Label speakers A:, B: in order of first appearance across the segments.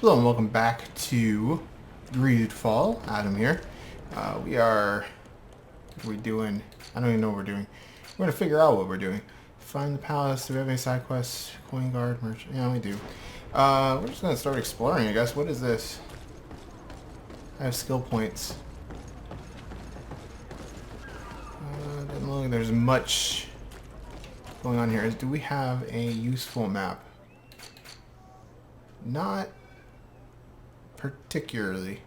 A: Hello and welcome back to GreedFall. Adam here. What are we doing? I don't even know what we're doing. We're going to figure out what we're doing. Find the palace. Do we have any side quests? Coin guard, merchant. Yeah, we do. We're just going to start exploring, I guess. What is this? I have skill points. Doesn't look like there's much going on here. Do we have a useful map? Not particularly.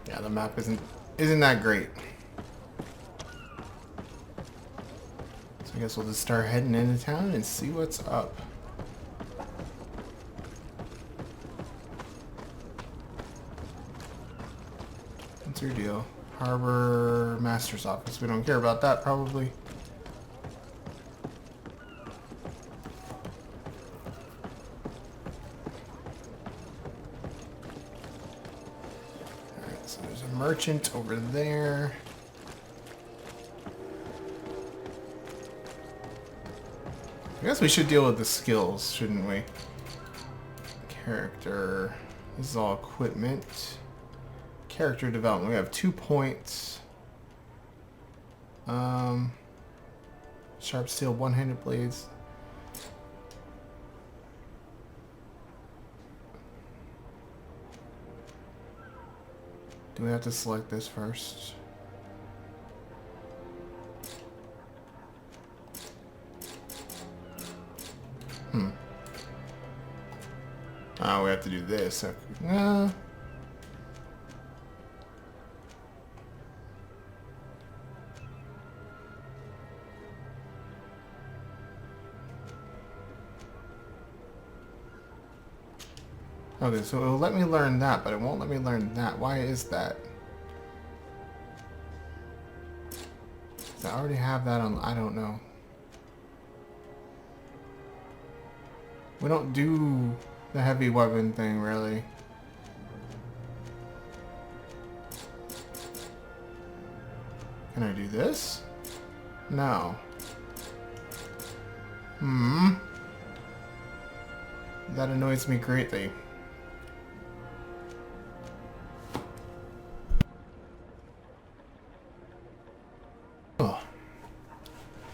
A: Yeah, the map isn't that great. So I guess we'll just start heading into town and see what's up. What's your deal? Harbor Master's office. We don't care about that probably. So there's a merchant over there. I guess we should deal with the skills, shouldn't we? Character. This is all equipment. Character development. We have 2 points. Sharp steel, one-handed blades. Do we have to select this first? Oh, we have to do this. Okay. Okay, so it'll let me learn that, but it won't let me learn that. Why is that? Does I already have that on? I don't know. We don't do the heavy weapon thing, really. Can I do this? No. That annoys me greatly.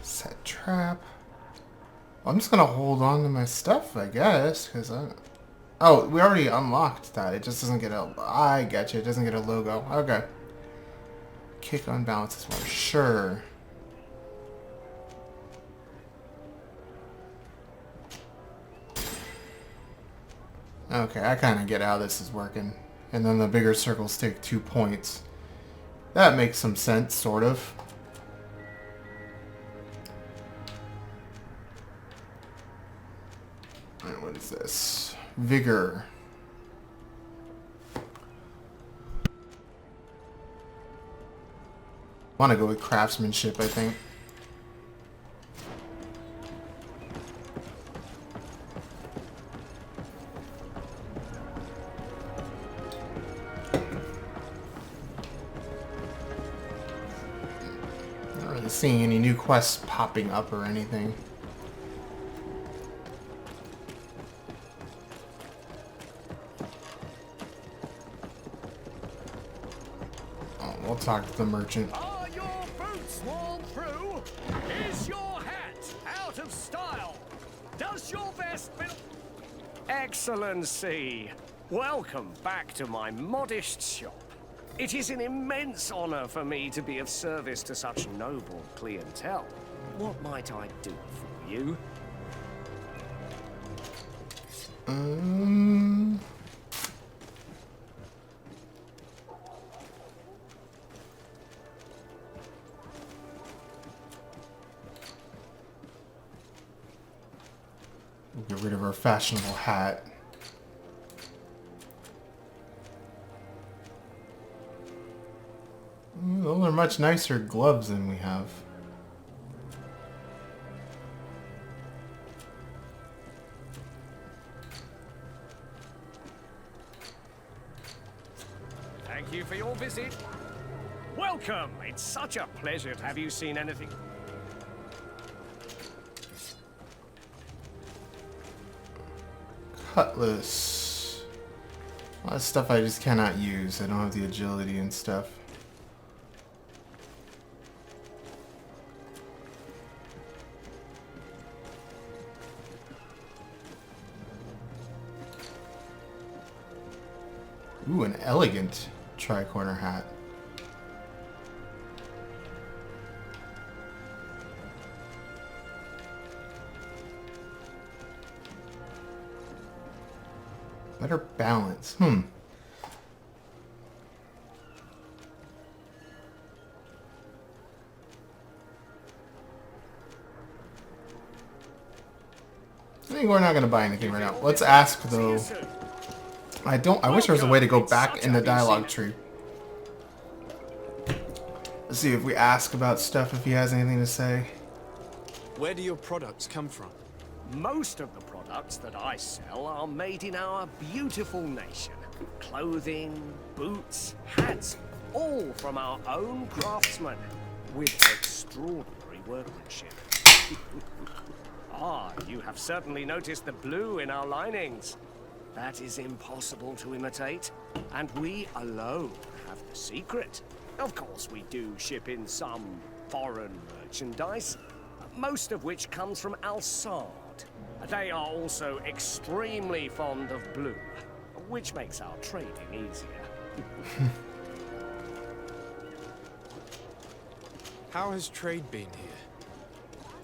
A: Set trap. I'm just gonna hold on to my stuff, I guess, because oh, we already unlocked that. It just doesn't get a... I get you. It doesn't get a logo. Okay. Kick unbalances more. Sure. Okay, I kind of get how this is working. And then the bigger circles take 2 points. That makes some sense, sort of. Alright, what is this? Vigor. I want to go with craftsmanship, I think. Not really seeing any new quests popping up or anything. Oh, we'll talk to the merchant.
B: Are your boots worn through? Is your hat out of style? Does your vest feel... Excellency, welcome back to my modest shop. It is an immense honor for me to be of service to such noble clientele. What might I do for you?
A: We'll get rid of our fashionable hat. Those are much nicer gloves than we have.
B: Thank you for your visit. Welcome. It's such a pleasure to have you seen anything.
A: Cutlass. A lot of stuff I just cannot use. I don't have the agility and stuff. Ooh, an elegant tri-corner hat. Better balance. I think we're not going to buy anything right now. Let's ask, though. I wish there was a way to go back in the dialogue tree. Let's see if we ask about stuff, if he has anything to say.
C: Where do your products come from?
B: Most of the products that I sell are made in our beautiful nation. Clothing, boots, hats, all from our own craftsmen, with extraordinary workmanship. Ah, you have certainly noticed the blue in our linings. That is impossible to imitate, and we alone have the secret. Of course, we do ship in some foreign merchandise, most of which comes from Alsard. They are also extremely fond of blue, which makes our trading easier.
C: How has trade been here?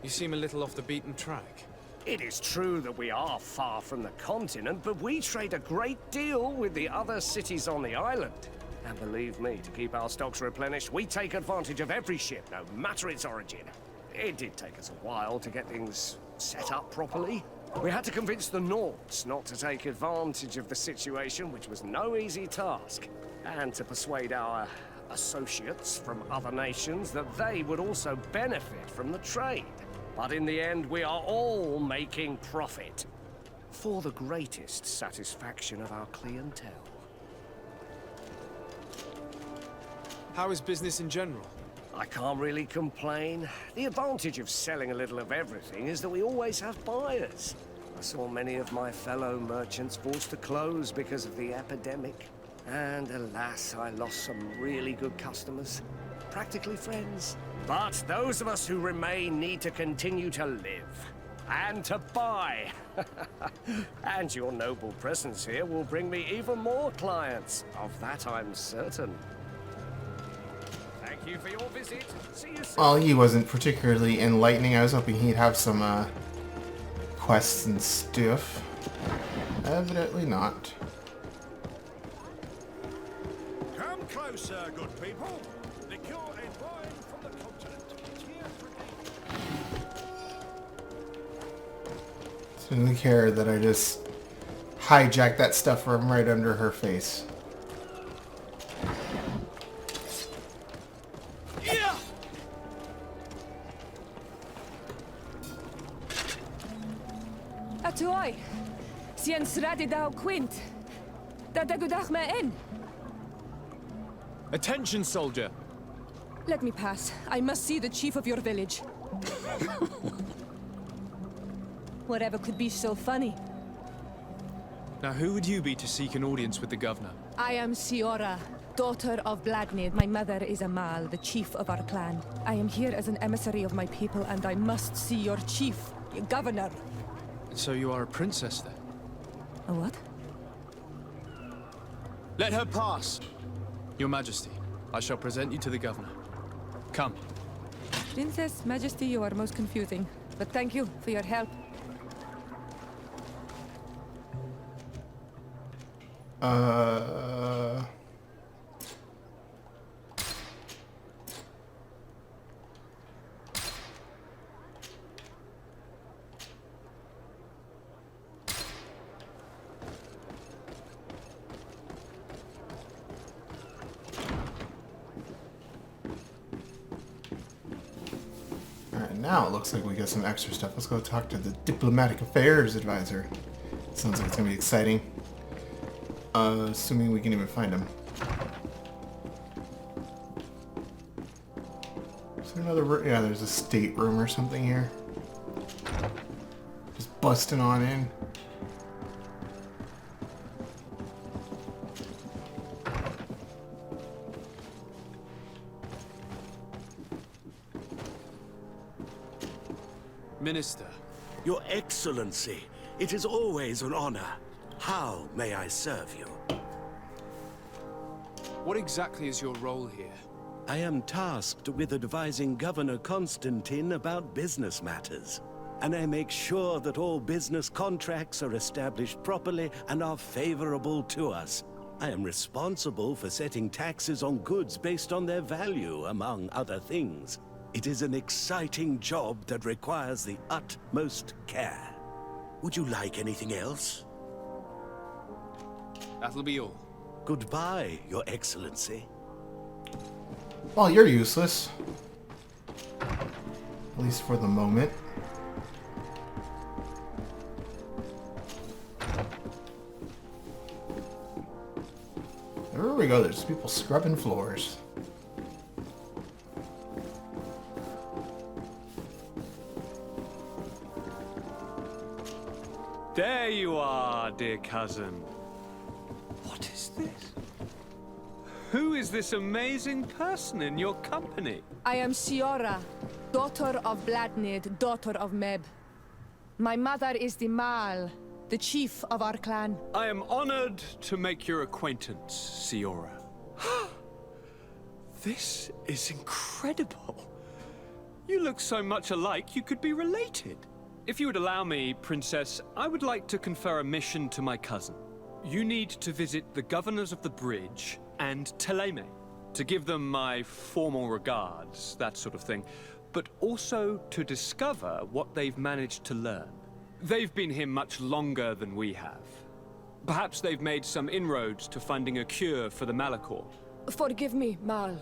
C: You seem a little off the beaten track.
B: It is true that we are far from the continent, but we trade a great deal with the other cities on the island. And believe me, to keep our stocks replenished, we take advantage of every ship, no matter its origin. It did take us a while to get things set up properly. We had to convince the Nords not to take advantage of the situation, which was no easy task, and to persuade our associates from other nations that they would also benefit from the trade. But in the end, we are all making profit, for the greatest satisfaction of our clientele.
C: How is business in general?
B: I can't really complain. The advantage of selling a little of everything is that we always have buyers. I saw many of my fellow merchants forced to close because of the epidemic. And alas, I lost some really good customers. Practically friends. But those of us who remain need to continue to live. And to buy. And your noble presence here will bring me even more clients. Of that I'm certain. Thank you for your visit. See you soon.
A: Well, he wasn't particularly enlightening. I was hoping he'd have some quests and stuff. Evidently not.
D: Come closer, good people. Liqueur and wine from the continent.
A: Didn't care that I just hijacked that stuff from right under her face.
E: Atoy, sien sradi dao quint. Da dagudach me in.
C: Attention, soldier!
E: Let me pass. I must see the chief of your village. Whatever could be so funny?
C: Now, who would you be to seek an audience with the governor?
E: I am Siora, daughter of Vladnid. My mother is Amal, the chief of our clan. I am here as an emissary of my people, and I must see your chief, your governor.
C: So you are a princess, then?
E: A what?
C: Let her pass! Your Majesty, I shall present you to the governor. Come.
E: Princess, Majesty, you are most confusing. But thank you for your help.
A: Now it looks like we got some extra stuff. Let's go talk to the Diplomatic Affairs Advisor. Sounds like it's gonna be exciting. Assuming we can even find him. Is there another room? Yeah, there's a stateroom or something here. Just busting on in.
C: Minister.
F: Your Excellency, it is always an honor. How may I serve you?
C: What exactly is your role here?
F: I am tasked with advising Governor Constantine about business matters. And I make sure that all business contracts are established properly and are favorable to us. I am responsible for setting taxes on goods based on their value, among other things. It is an exciting job that requires the utmost care. Would you like anything else?
C: That'll be all.
F: Goodbye, Your Excellency.
A: Well, you're useless. At least for the moment. There we go, there's people scrubbing floors.
G: There you are, dear cousin. What is this? Who is this amazing person in your company?
E: I am Siora, daughter of Bladnid, daughter of Meb. My mother is the Mal, the chief of our clan.
G: I am honored to make your acquaintance, Siora. This is incredible. You look so much alike you could be related. If you would allow me, Princess, I would like to confer a mission to my cousin. You need to visit the governors of the bridge and Teleme to give them my formal regards, that sort of thing, but also to discover what they've managed to learn. They've been here much longer than we have. Perhaps they've made some inroads to finding a cure for the Malachor.
E: Forgive me, Mal,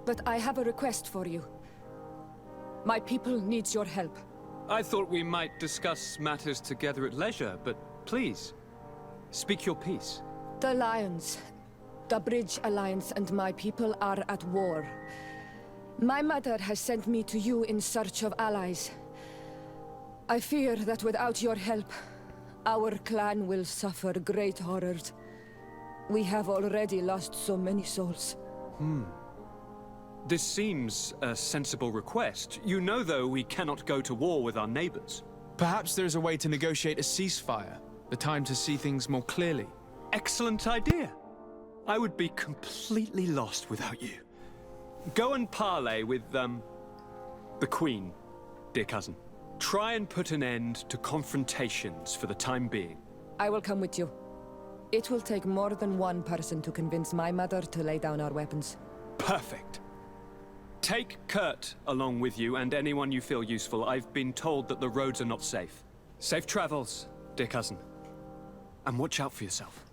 E: but I have a request for you. My people needs your help.
G: I thought we might discuss matters together at leisure, but please, speak your piece.
E: The Lions, the Bridge Alliance and my people are at war. My mother has sent me to you in search of allies. I fear that without your help, our clan will suffer great horrors. We have already lost so many souls.
G: This seems a sensible request. You know, though, we cannot go to war with our neighbors.
C: Perhaps there's a way to negotiate a ceasefire. The time to see things more clearly.
G: Excellent idea. I would be completely lost without you. Go and parley with, the Queen, dear cousin. Try and put an end to confrontations for the time being.
E: I will come with you. It will take more than one person to convince my mother to lay down our weapons.
G: Perfect. Take Kurt along with you and anyone you feel useful. I've been told that the roads are not safe. Safe travels, dear cousin. And watch out for yourself.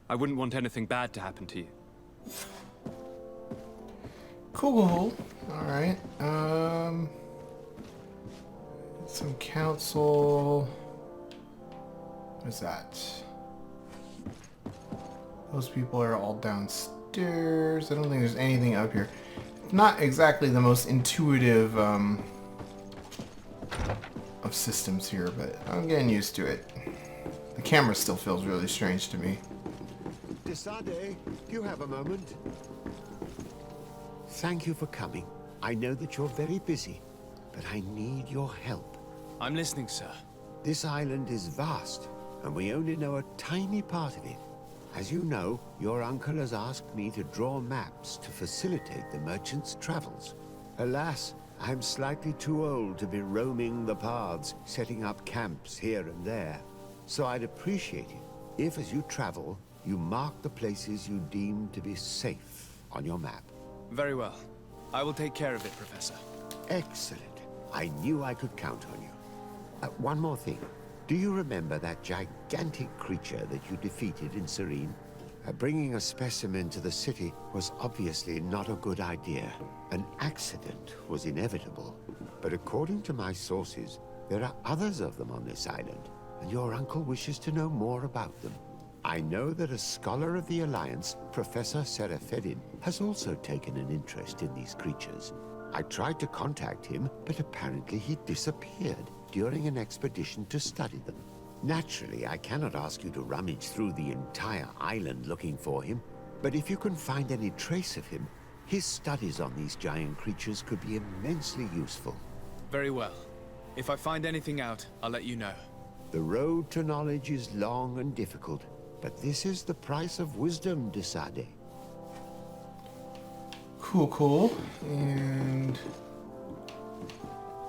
G: I wouldn't want anything bad to happen to you.
A: Cool. Alright. Some council. What is that? Those people are all downstairs. I don't think there's anything up here. Not exactly the most intuitive of systems here, but I'm getting used to it. The camera still feels really strange to me.
H: Desade, do you have a moment? Thank you for coming. I know that you're very busy, but I need your help.
C: I'm listening, sir.
H: This island is vast, and we only know a tiny part of it. As you know, your uncle has asked me to draw maps to facilitate the merchants' travels. Alas, I'm slightly too old to be roaming the paths, setting up camps here and there. So I'd appreciate it if, as you travel, you mark the places you deem to be safe on your map.
C: Very well. I will take care of it, Professor.
H: Excellent. I knew I could count on you. One more thing. Do you remember that gigantic creature that you defeated in Serene? Bringing a specimen to the city was obviously not a good idea. An accident was inevitable. But according to my sources, there are others of them on this island, and your uncle wishes to know more about them. I know that a scholar of the Alliance, Professor Serafedin, has also taken an interest in these creatures. I tried to contact him, but apparently he disappeared during an expedition to study them. Naturally, I cannot ask you to rummage through the entire island looking for him, but if you can find any trace of him, his studies on these giant creatures could be immensely useful.
C: Very well. If I find anything out, I'll let you know.
H: The road to knowledge is long and difficult, but this is the price of wisdom, de Sade.
A: Cool, cool. And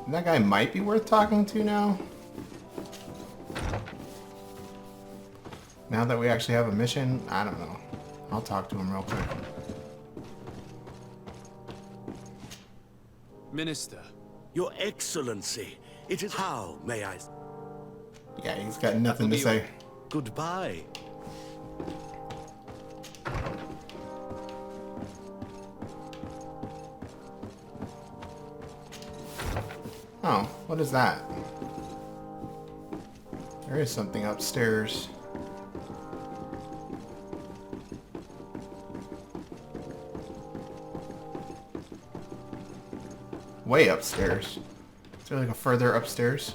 A: that guy might be worth talking to now. Now that we actually have a mission, I don't know. I'll talk to him real quick.
C: Minister.
F: Your Excellency, it is how, may I...
A: Yeah, he's got nothing to say.
F: Goodbye.
A: Oh, what is that? There is something upstairs. Way upstairs. Is there like a further upstairs?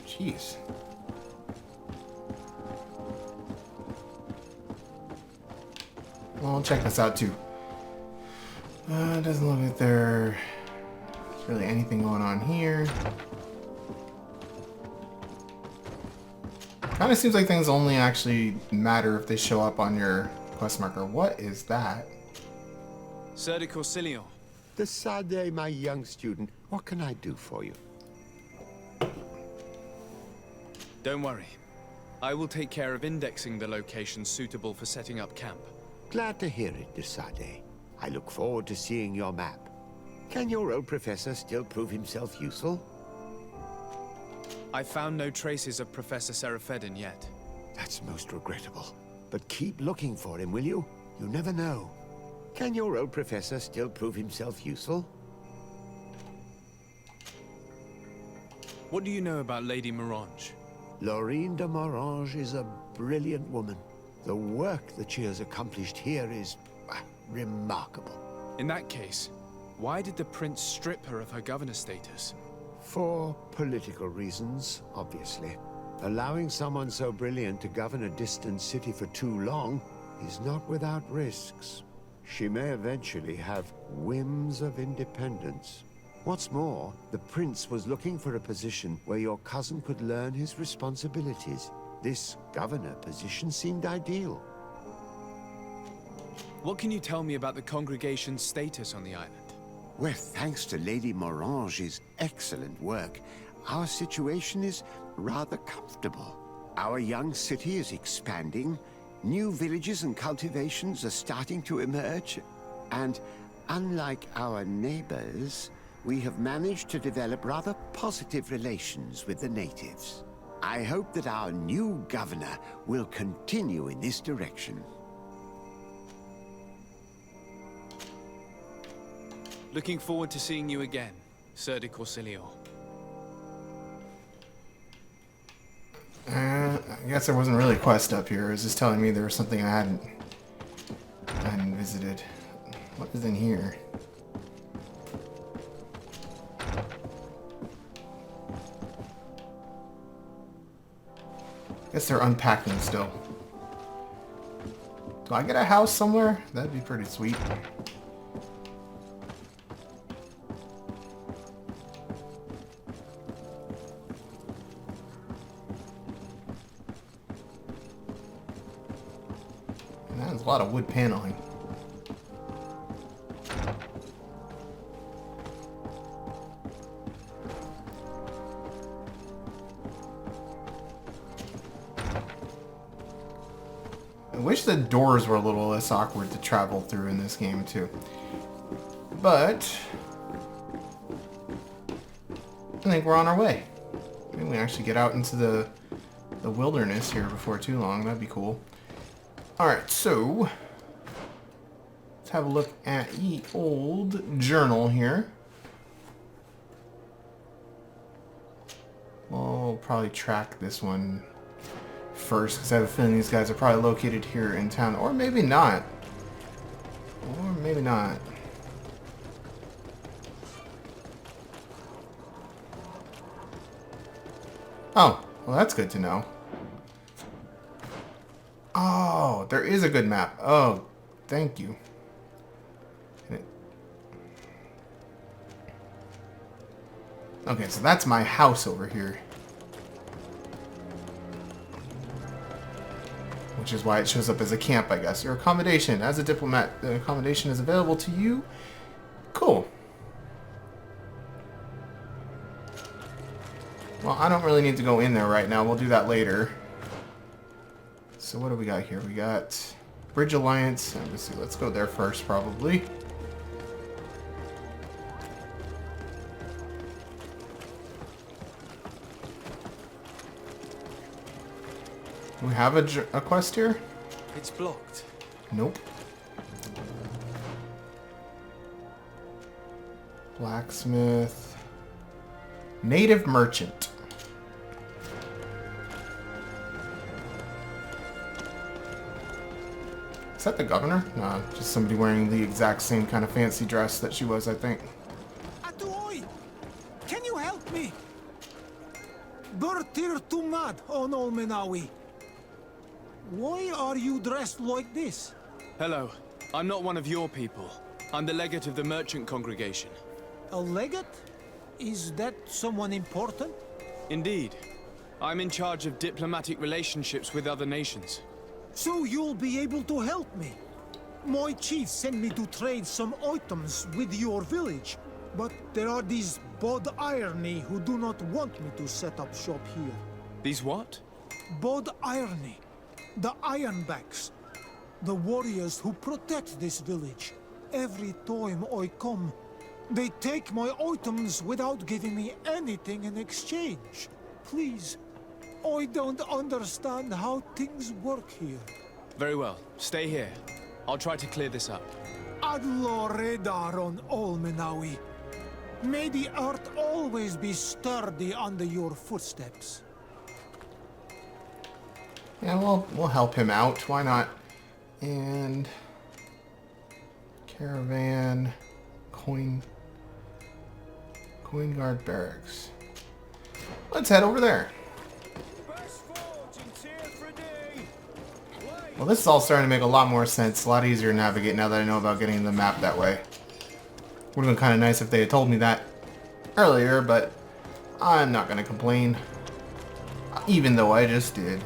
A: Jeez. Well, I'll check this out too. It doesn't look like there's really anything going on here. Kind of seems like things only actually matter if they show up on your quest marker. What is that?
C: Sir de Corsilion.
H: De Sade, my young student, what can I do for you?
C: Don't worry. I will take care of indexing the locations suitable for setting up camp.
H: Glad to hear it, de Sade. I look forward to seeing your map. Can your old professor still prove himself useful?
C: I found no traces of Professor Seraphedin yet.
H: That's most regrettable. But keep looking for him, will you? You never know. Can your old professor still prove himself useful?
C: What do you know about Lady Morange?
H: Laurine de Morange is a brilliant woman. The work that she has accomplished here is remarkable.
C: In that case, why did the prince strip her of her governor status?
H: For political reasons, obviously. Allowing someone so brilliant to govern a distant city for too long is not without risks. She may eventually have whims of independence. What's more, the prince was looking for a position where your cousin could learn his responsibilities. This governor position seemed ideal.
C: What can you tell me about the congregation's status on the island?
H: Well, thanks to Lady Morange's excellent work, our situation is rather comfortable. Our young city is expanding, new villages and cultivations are starting to emerge, and unlike our neighbors, we have managed to develop rather positive relations with the natives. I hope that our new governor will continue in this direction.
C: Looking forward to seeing you again, Sir de Corsilion.
A: I guess there wasn't really a quest up here. It was just telling me there was something I hadn't visited. What is in here? Guess they're unpacking still. Do I get a house somewhere? That'd be pretty sweet. And that is a lot of wood paneling. I wish the doors were a little less awkward to travel through in this game too. But I think we're on our way. Maybe we actually get out into the wilderness here before too long. That'd be cool. Alright, so let's have a look at the old journal here. We'll probably track this one first, because I have a feeling these guys are probably located here in town. Or maybe not. Or maybe not. Oh, well that's good to know. Oh, there is a good map. Oh, thank you. Okay, so that's my house over here. Which is why it shows up as a camp, I guess. Your accommodation. As a diplomat, the accommodation is available to you. Cool. Well, I don't really need to go in there right now. We'll do that later. So what do we got here? We got Bridge Alliance. Let's see. Let's go there first, probably. Do we have a quest here?
C: It's blocked.
A: Nope. Blacksmith. Native merchant. Is that the governor? No, just somebody wearing the exact same kind of fancy dress that she was, I think.
I: Atuoi! Can you help me? Bertir Tumad on Olmenawi. Why are you dressed like this?
C: Hello. I'm not one of your people. I'm the legate of the merchant congregation.
I: A legate? Is that someone important?
C: Indeed. I'm in charge of diplomatic relationships with other nations.
I: So you'll be able to help me. My chief sent me to trade some items with your village, but there are these Bod Irony who do not want me to set up shop here.
C: These what?
I: Bod Irony. The Ironbacks. The warriors who protect this village. Every time I come, they take my items without giving me anything in exchange. Please, I don't understand how things work here.
C: Very well. Stay here. I'll try to clear this up.
I: Adlo Redar on Olmenawi. May the earth always be sturdy under your footsteps.
A: Yeah, we'll help him out. Why not? And caravan, coin guard barracks. Let's head over there. Well, this is all starting to make a lot more sense. A lot easier to navigate now that I know about getting the map that way. Would have been kind of nice if they had told me that earlier, but I'm not going to complain. Even though I just did.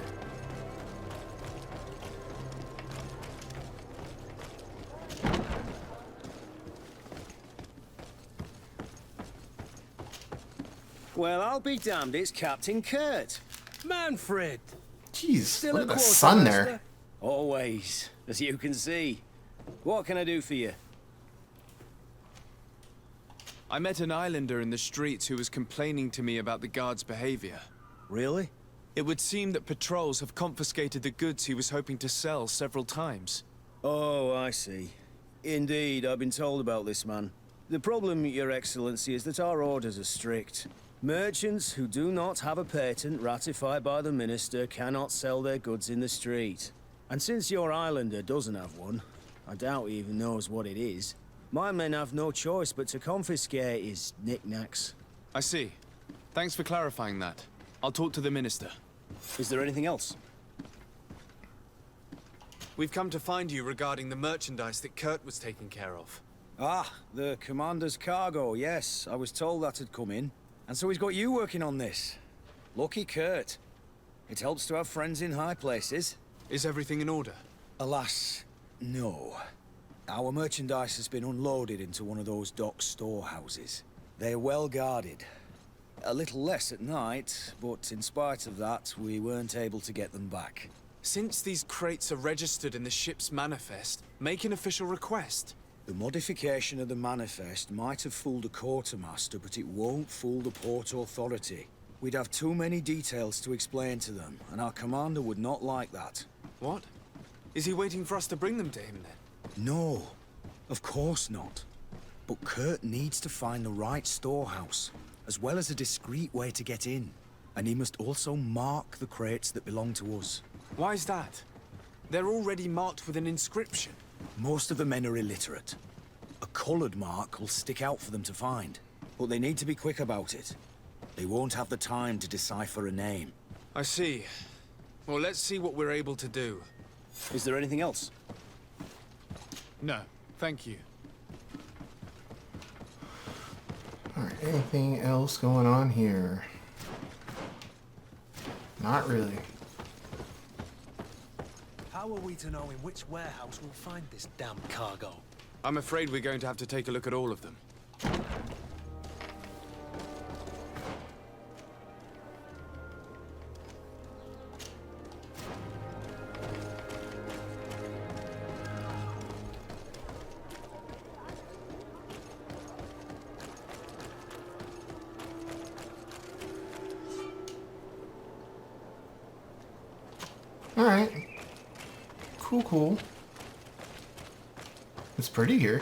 J: Well, I'll be damned, it's Captain Kurt. Manfred!
A: Jeez,
J: Still
A: look
J: a
A: at the sun there.
J: quartermaster? Always, as you can see. What can I do for you?
C: I met an islander in the streets who was complaining to me about the guard's behavior.
J: Really?
C: It would seem that patrols have confiscated the goods he was hoping to sell several times.
J: Oh, I see. Indeed, I've been told about this man. The problem, Your Excellency, is that our orders are strict. Merchants who do not have a patent ratified by the minister cannot sell their goods in the street. And since your islander doesn't have one, I doubt he even knows what it is, my men have no choice but to confiscate his knickknacks.
C: I see. Thanks for clarifying that. I'll talk to the minister.
J: Is there anything else?
C: We've come to find you regarding the merchandise that Kurt was taking care of.
J: Ah, the commander's cargo, yes. I was told that had come in. And so he's got you working on this. Lucky Kurt. It helps to have friends in high places.
C: Is everything in order?
J: Alas, no. Our merchandise has been unloaded into one of those dock storehouses. They're well guarded. A little less at night, but in spite of that, we weren't able to get them back.
C: Since these crates are registered in the ship's manifest, make an official request.
J: The modification of the manifest might have fooled a quartermaster, but it won't fool the Port Authority. We'd have too many details to explain to them, and our commander would not like that.
C: What? Is he waiting for us to bring them to him then?
J: No, of course not. But Kurt needs to find the right storehouse, as well as a discreet way to get in. And he must also mark the crates that belong to us.
C: Why is that? They're already marked with an inscription.
J: Most of the men are illiterate. A colored mark will stick out for them to find, but they need to be quick about it.
K: They won't have the time to decipher a name.
C: I see. Well, let's see what we're able to do.
J: Is there anything else?
C: No, thank you.
A: Alright, anything else going on here? Not really.
L: How are we to know in which warehouse we'll find this damn cargo?
C: I'm afraid we're going to have to take a look at all of them.
A: Alright. Cool. It's pretty here.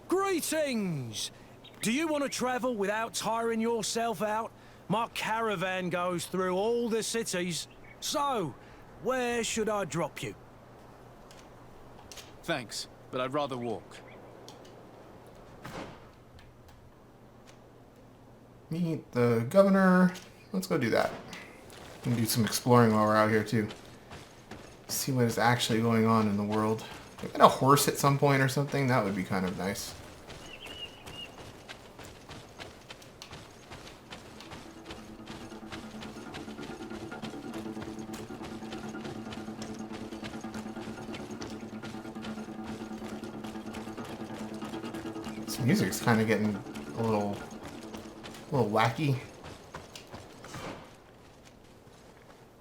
L: Greetings! Do you want to travel without tiring yourself out? My caravan goes through all the cities. So, where should I drop you?
C: Thanks, but I'd rather walk.
A: Meet the governor. Let's go do that. And do some exploring while we're out here too. See what is actually going on in the world. If I get a horse at some point or something, that would be kind of nice. This music's kind of getting a little wacky.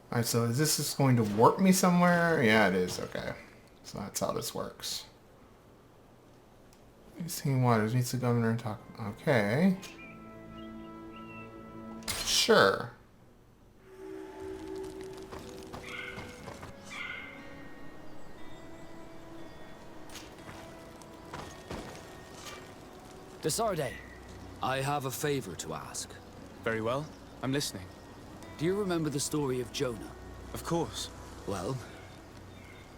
A: Alright, so is this just going to warp me somewhere? Yeah, it is. Okay. So that's how this works. Singing Waters meets the governor and talk. Okay. Sure.
M: Desarde, I have a favor to ask.
C: Very well. I'm listening.
M: Do you remember the story of Jonah?
C: Of course.
M: Well,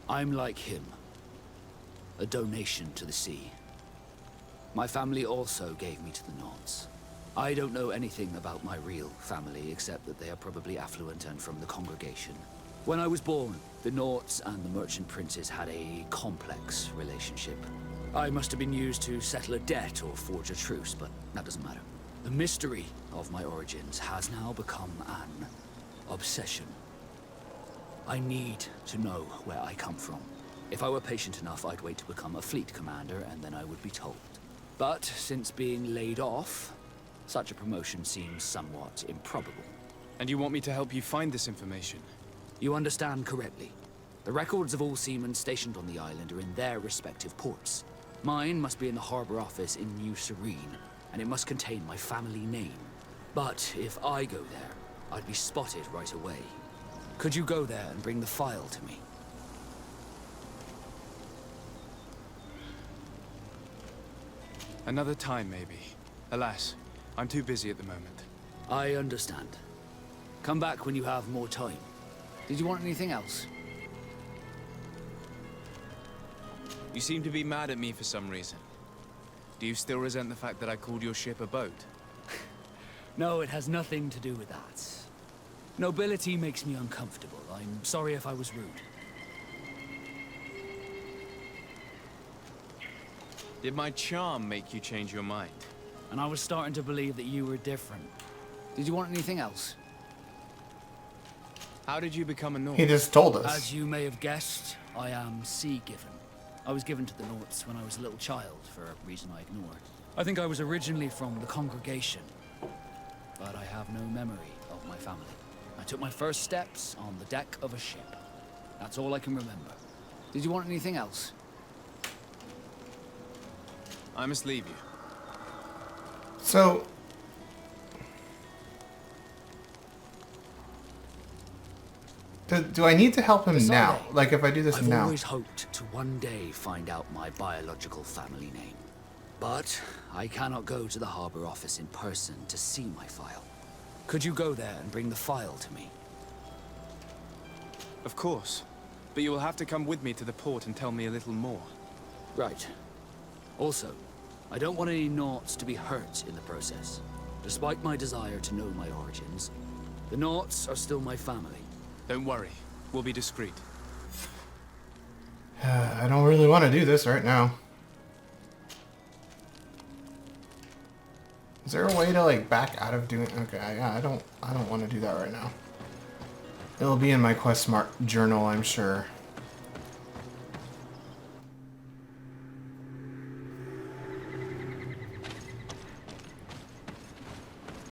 M: I'm like him. A donation to the sea. My family also gave me to the Knots. I don't know anything about my real family, except that they are probably affluent and from the congregation. When I was born, the Knots and the merchant princes had a complex relationship. I must have been used to settle a debt or forge a truce, but that doesn't matter. The mystery of my origins has now become an obsession. I need to know where I come from. If I were patient enough, I'd wait to become a fleet commander, and then I would be told. But since being laid off, such a promotion seems somewhat improbable.
C: And you want me to help you find this information?
M: You understand correctly. The records of all seamen stationed on the island are in their respective ports. Mine must be in the harbor office in New Serene, and it must contain my family name. But if I go there, I'd be spotted right away. Could you go there and bring the file to me?
C: Another time, maybe. Alas, I'm too busy at the moment.
M: I understand. Come back when you have more time. Did you want anything else?
C: You seem to be mad at me for some reason. Do you still resent the fact that I called your ship a boat?
M: No, it has nothing to do with that. Nobility makes me uncomfortable. I'm sorry if I was rude.
C: Did my charm make you change your mind?
M: And I was starting to believe that you were different. Did you want anything else?
C: How did you become a Nord?
A: He just told us.
M: As you may have guessed, I am sea-given. I was given to the Norts when I was a little child, for a reason I ignore. I think I was originally from the congregation, but I have no memory of my family. I took my first steps on the deck of a ship. That's all I can remember. Did you want anything else?
C: I must leave you.
A: So... Do I need to help him now? Like, if I do this now?
M: I've always hoped to one day find out my biological family name. But I cannot go to the harbor office in person to see my file. Could you go there and bring the file to me?
C: Of course. But you will have to come with me to the port and tell me a little more.
M: Right. Also, I don't want any Naughts to be hurt in the process. Despite my desire to know my origins, the Naughts are still my family.
C: Don't worry. We'll be discreet.
A: I don't really want to do this right now. Is there a way to like back out of doing? Okay, yeah, I don't want to do that right now. It'll be in my quest journal, I'm sure.